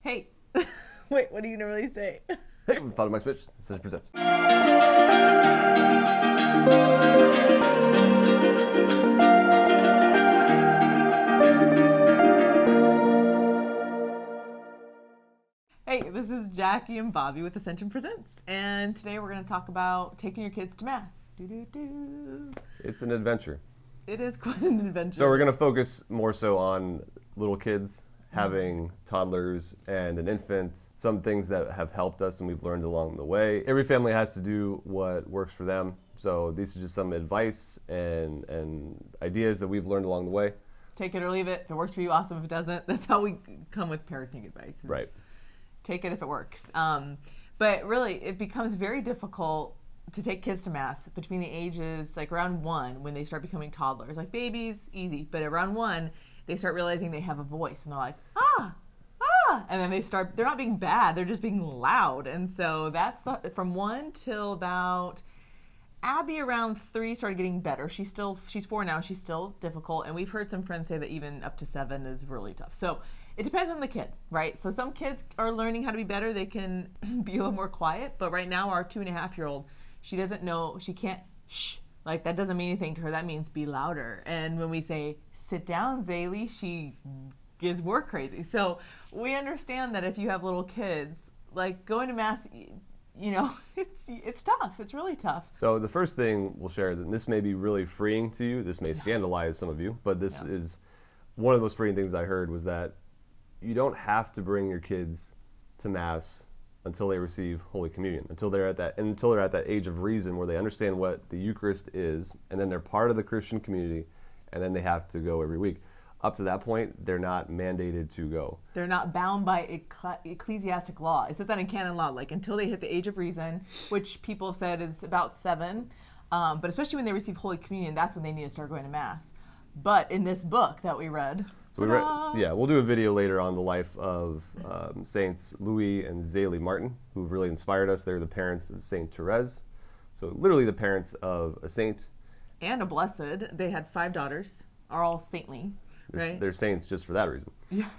Hey, wait, what do you normally say? Hey, Father Mike's Pitch, Ascension presents. Hey, this is Jackie and Bobby with Ascension Presents, and today we're going to talk about taking your kids to Mass. It's an adventure. It is quite an adventure. So we're going to focus more so on little kids, having toddlers and an infant, some things that have helped us and we've learned along the way. Every family has to do what works for them. So these are just some advice and ideas that we've learned along the way. Take it or leave it. If it works for you, awesome. If it doesn't, that's how we come with parenting advice. Right. Take it if it works. But really, it becomes very difficult to take kids to Mass between the ages, like around 1, when they start becoming toddlers. Like babies, easy. But around 1, they start realizing they have a voice. And they're like, ah. And then they're not being bad. They're just being loud. And so that's from 1 till about... Abby around 3 started getting better. She's 4 now. She's still difficult. And we've heard some friends say that even up to 7 is really tough. So it depends on the kid, right? So some kids are learning how to be better. They can be a little more quiet. But right now, our 2.5-year-old, she doesn't know, she can't shh. Like that doesn't mean anything to her. That means be louder. And when we say, sit down, Daly, she gets more crazy. So we understand that if you have little kids, like going to Mass, you know, it's tough. It's really tough. So the first thing we'll share, that this may be really freeing to you. This may scandalize some of you, but this is one of the most freeing things I heard was that you don't have to bring your kids to Mass until they receive Holy Communion, until they're at that age of reason where they understand what the Eucharist is, and then they're part of the Christian community, and then they have to go every week. Up to that point, they're not mandated to go. They're not bound by ecclesiastic law. It says that in canon law, like until they hit the age of reason, which people have said is about 7. But especially when they receive Holy Communion, that's when they need to start going to Mass. But in this book that we read, we'll do a video later on the life of Saints Louie and Daly Martin, who've really inspired us. They're the parents of Saint Therese. So literally the parents of a saint. And a blessed. They had 5 daughters, are all saintly. Right? They're saints just for that reason. Yeah,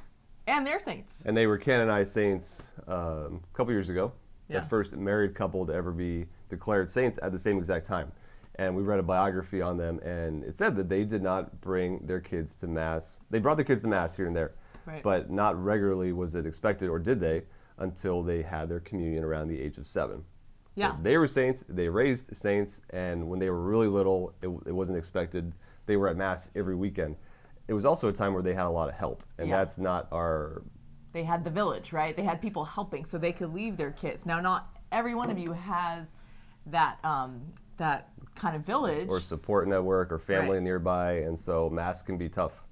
and they're saints. And they were canonized saints a couple years ago. Yeah. The first married couple to ever be declared saints at the same exact time. And we read a biography on them, and it said that they did not bring their kids to Mass. They brought their kids to Mass here and there, but not regularly was it expected, or did they, until they had their communion around the age of 7. Yeah. So they were saints, they raised saints, and when they were really little, it wasn't expected. They were at Mass every weekend. It was also a time where they had a lot of help, and that's not our... They had the village, right? They had people helping so they could leave their kids. Now, not every one of you has that that kind of village. Or support network or family nearby, and so Mass can be tough.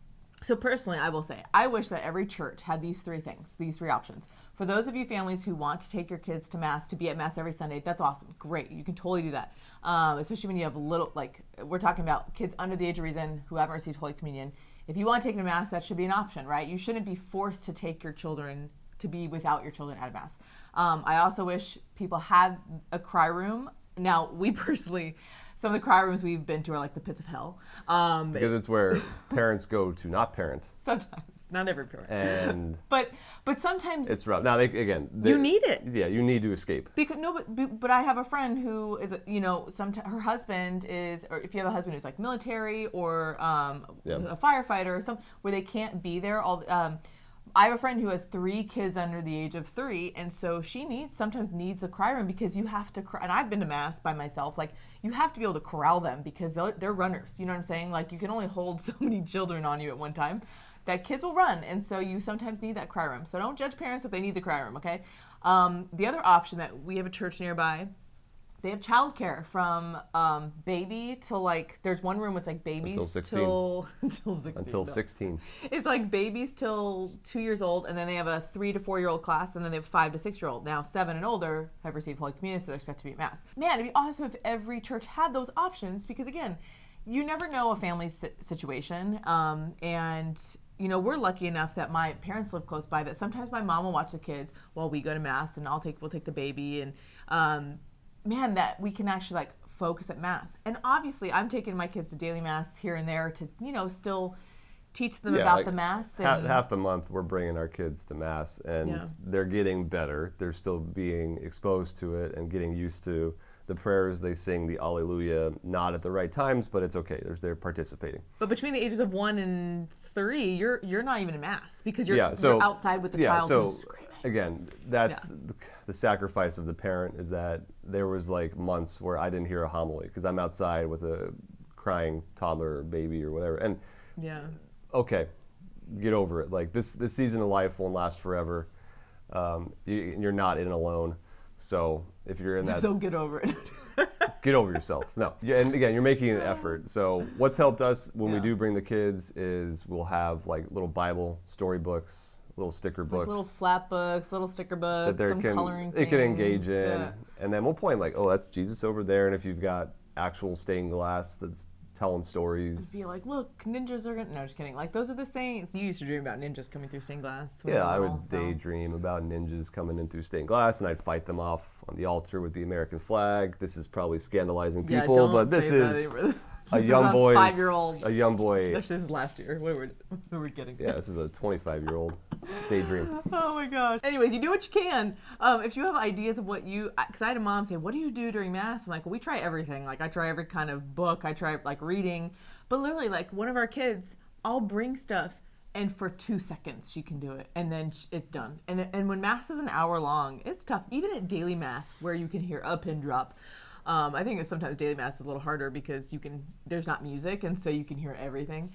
So personally, I will say, I wish that every church had these 3 things, these 3 options. For those of you families who want to take your kids to Mass, to be at Mass every Sunday, that's awesome. Great. You can totally do that. Especially when you have little, like, we're talking about kids under the age of reason who haven't received Holy Communion. If you want to take them to Mass, that should be an option, right? You shouldn't be forced to take your children, to be without your children at a Mass. I also wish people had a cry room. Now, we personally... Some of the cry rooms we've been to are like the pits of hell. Because it's where parents go to not parent. Sometimes, not every parent. And but sometimes it's rough. Now, you need it. Yeah, you need to escape. Because but I have a friend who is, her husband is, or if you have a husband who's like military or a firefighter or something, where they can't be there all. I have a friend who has 3 kids under the age of 3, and so she sometimes needs a cry room because you have to cry. And I've been to Mass by myself. Like, you have to be able to corral them because they're runners. You know what I'm saying? Like, you can only hold so many children on you at one time. That kids will run, and so you sometimes need that cry room. So don't judge parents if they need the cry room, okay? The other option that we have a church nearby, they have childcare from baby till like, there's one room it's like babies until 16. Until 16. It's like babies till 2 years old, and then they have a 3 to 4 year old class, and then they have 5 to 6 year old. Now 7 and older have received Holy Communion, so they're expected to be at Mass. Man, it'd be awesome if every church had those options, because again, you never know a family's situation, and we're lucky enough that my parents live close by, that sometimes my mom will watch the kids while we go to Mass, and we'll take the baby, and man, that we can actually like focus at Mass. And obviously I'm taking my kids to daily Mass here and there to, still teach them about the Mass. And Half the month we're bringing our kids to Mass, and they're getting better. They're still being exposed to it and getting used to the prayers they sing, the Alleluia, not at the right times, but it's okay. They're participating. But between the ages of 1 and 3, you're not even in Mass because you're outside with the child who's screaming. Again, that's the sacrifice of the parent, is that there was like months where I didn't hear a homily because I'm outside with a crying toddler or baby or whatever. And okay, get over it. Like this season of life won't last forever. You're not in alone. So if you're in that, so get over it. Get over yourself. No, and again, you're making an effort. So what's helped us when we do bring the kids is we'll have like little Bible storybooks, little sticker books, like little flat books, little sticker books, some coloring. They can engage in, and then we'll point like, oh, that's Jesus over there, and if you've got actual stained glass that's telling stories. Be like, look, ninjas are gonna. No, just kidding. Like those are the saints. You used to dream about ninjas coming through stained glass. Yeah, I would daydream about ninjas coming in through stained glass, and I'd fight them off on the altar with the American flag. This is probably scandalizing people, but this is a young boy. 5-year-old. A young boy. This is last year. What were we getting? Yeah, this is a 25-year-old daydream. Oh my gosh. Anyways, you do what you can. If you have ideas of what you, because I had a mom say, what do you do during Mass? I'm like, well, we try everything. Like I try every kind of book. I try like reading. But literally, like one of our kids, I'll bring stuff, and for 2 seconds she can do it, and then it's done. And when Mass is an hour long, it's tough. Even at daily Mass, where you can hear a pin drop. I think that sometimes daily Mass is a little harder because there's not music, and so you can hear everything.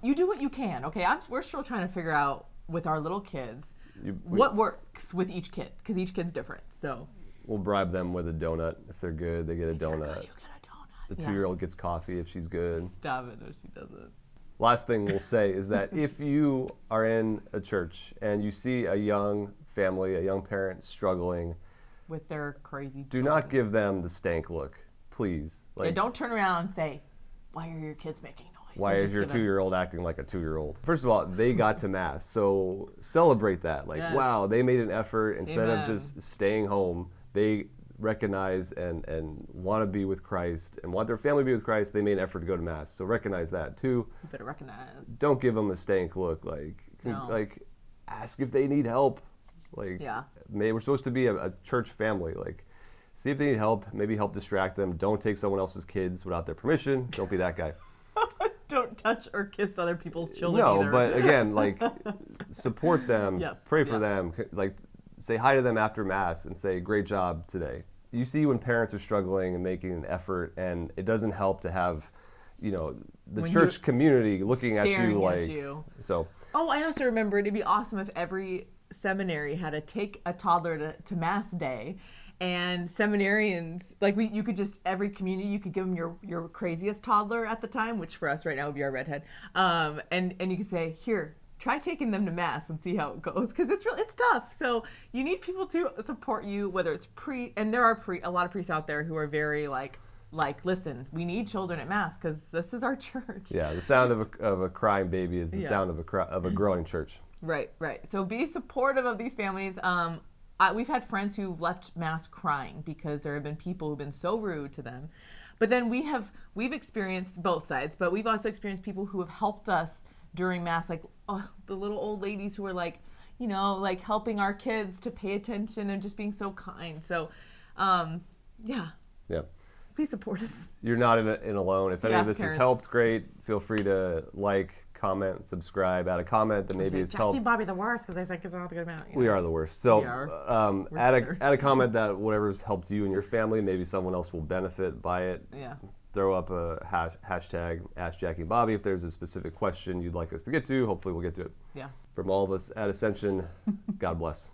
You do what you can, okay? We're still trying to figure out with our little kids what works with each kid, because each kid's different. So we'll bribe them with a donut. If they're good, they get a donut. You get a donut. The 2-year-old gets coffee if she's good. Stop it, no, she doesn't. Last thing we'll say is that if you are in a church and you see a young family, a young parent struggling with their crazy do children, not give them the stank look, please. Like, don't turn around and say, why are your kids making noise? Why is your 2-year-old acting like a 2-year-old? First of all, they got to Mass, so celebrate that. Like, wow, they made an effort. Instead of just staying home, they recognize and want to be with Christ and want their family to be with Christ. They made an effort to go to Mass. So recognize that too. You better recognize. Don't give them a stank look. Like ask if they need help. Like, we're supposed to be a church family. Like, see if they need help. Maybe help distract them. Don't take someone else's kids without their permission. Don't be that guy. Don't touch or kiss other people's children either. But again, like, support them. Pray for them. Like, say hi to them after Mass and say, great job today. You see when parents are struggling and making an effort, and it doesn't help to have, the church community looking at you like. So. Oh, I also remember it'd be awesome if every seminary had to take a toddler to Mass day, and seminarians, like you could just, every community, you could give them your craziest toddler at the time, which for us right now would be our redhead, and you could say, here, try taking them to Mass and see how it goes, because it's tough. So you need people to support you, whether it's and there are a lot of priests out there who are very like, listen, we need children at Mass because this is our church. Yeah, the sound of a crying baby is the sound of a growing church. Right. So be supportive of these families. We've had friends who've left Mass crying because there have been people who've been so rude to them. But then we've experienced both sides, but we've also experienced people who have helped us during Mass, like the little old ladies who are like, helping our kids to pay attention and just being so kind. So, Yeah. Be supportive. You're not in alone. If any of this has helped, great. Feel free to comment, subscribe, add a comment that maybe has helped. Jackie and Bobby the worst because they think it's not the good amount. We are the worst. So add a comment that whatever's helped you and your family, maybe someone else will benefit by it. Yeah. Throw up a hashtag Ask Jackie and Bobby if there's a specific question you'd like us to get to. Hopefully we'll get to it. Yeah. From all of us at Ascension, God bless.